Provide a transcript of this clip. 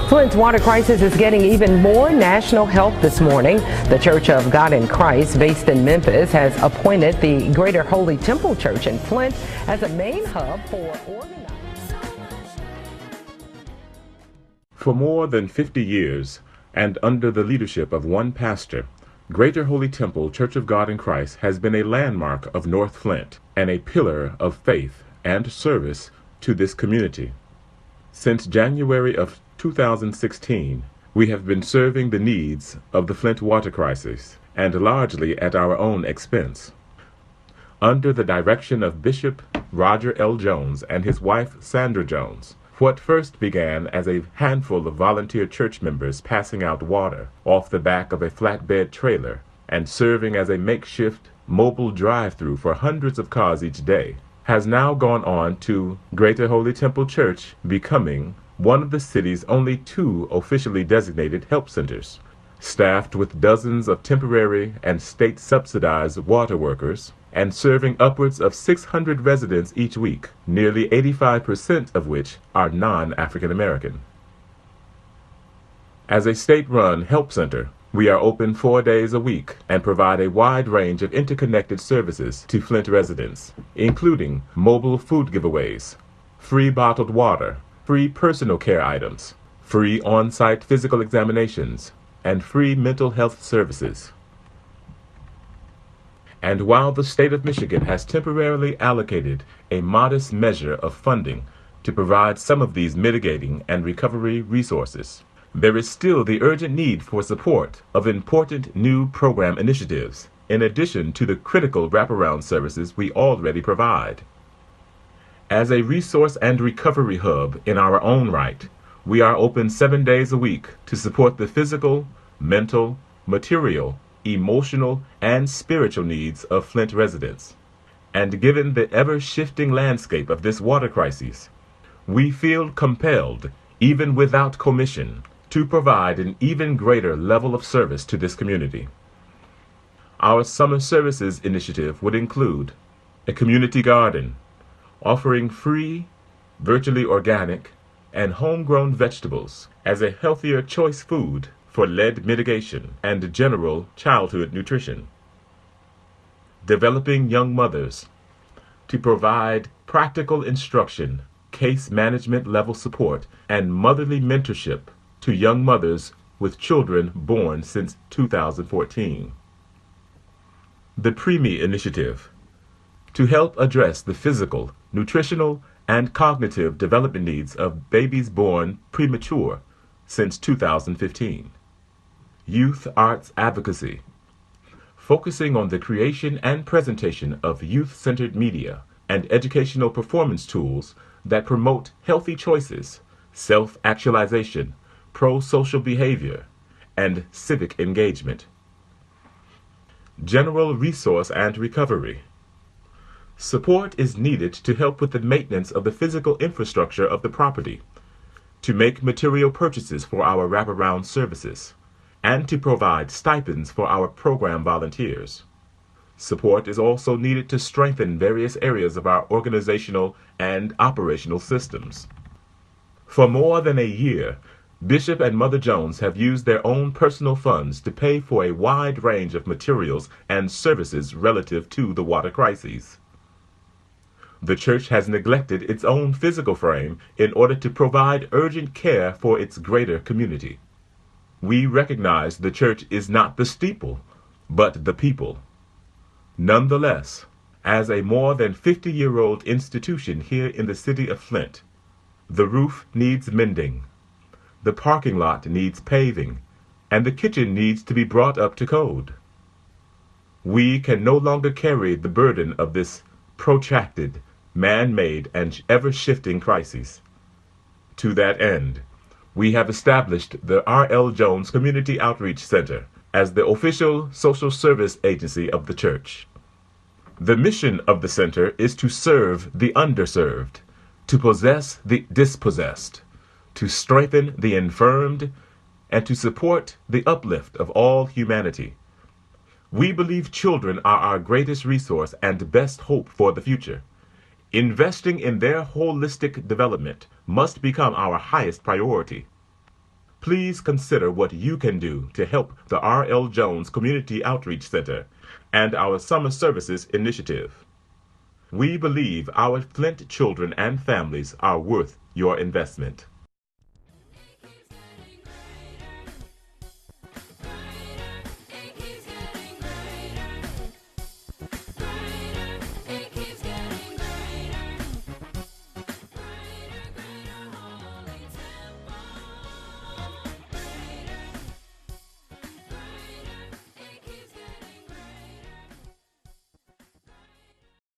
Flint's water crisis is getting even more national help this morning. The Church of God in Christ, based in Memphis, has appointed the Greater Holy Temple Church in Flint as a main hub for organizing. For more than 50 years, and under the leadership of one pastor, Greater Holy Temple Church of God in Christ has been a landmark of North Flint and a pillar of faith and service to this community. Since January of 2016, we have been serving the needs of the Flint water crisis, and largely at our own expense. Under the direction of Bishop Roger L. Jones and his wife Sandra Jones, what first began as a handful of volunteer church members passing out water off the back of a flatbed trailer and serving as a makeshift mobile drive-through for hundreds of cars each day, has now gone on to Greater Holy Temple Church becoming one of the city's only 2 officially designated help centers, staffed with dozens of temporary and state-subsidized water workers, and serving upwards of 600 residents each week, nearly 85% of which are non-African American. As a state-run help center, we are open 4 days a week and provide a wide range of interconnected services to Flint residents, including mobile food giveaways, free bottled water, free personal care items, free on-site physical examinations, and free mental health services. And while the state of Michigan has temporarily allocated a modest measure of funding to provide some of these mitigating and recovery resources, there is still the urgent need for support of important new program initiatives, in addition to the critical wraparound services we already provide. As a resource and recovery hub in our own right, we are open 7 days a week to support the physical, mental, material, emotional, and spiritual needs of Flint residents. And given the ever-shifting landscape of this water crisis, we feel compelled, even without commission, to provide an even greater level of service to this community. Our summer services initiative would include a community garden, offering free, virtually organic, and homegrown vegetables as a healthier choice food for lead mitigation and general childhood nutrition. Developing young mothers to provide practical instruction, case management level support, and motherly mentorship to young mothers with children born since 2014. The Preemie Initiative, to help address the physical, nutritional, and cognitive development needs of babies born premature since 2015. Youth Arts Advocacy, focusing on the creation and presentation of youth-centered media and educational performance tools that promote healthy choices, self-actualization, pro-social behavior, and civic engagement. General resource and recovery. Support is needed to help with the maintenance of the physical infrastructure of the property, to make material purchases for our wraparound services, and to provide stipends for our program volunteers. Support is also needed to strengthen various areas of our organizational and operational systems. For more than a year, Bishop and Mother Jones have used their own personal funds to pay for a wide range of materials and services relative to the water crises. The church has neglected its own physical frame in order to provide urgent care for its greater community. We recognize the church is not the steeple, but the people. Nonetheless, as a more than 50-year-old institution here in the city of Flint, the roof needs mending, the parking lot needs paving, and the kitchen needs to be brought up to code. We can no longer carry the burden of this protracted, man-made, and ever-shifting crisis. To that end, we have established the R.L. Jones Community Outreach Center as the official social service agency of the church. The mission of the center is to serve the underserved, to possess the dispossessed, to strengthen the infirmed, and to support the uplift of all humanity. We believe children are our greatest resource and best hope for the future. Investing in their holistic development must become our highest priority. Please consider what you can do to help the R.L. Jones Community Outreach Center and our Summer Services Initiative. We believe our Flint children and families are worth your investment.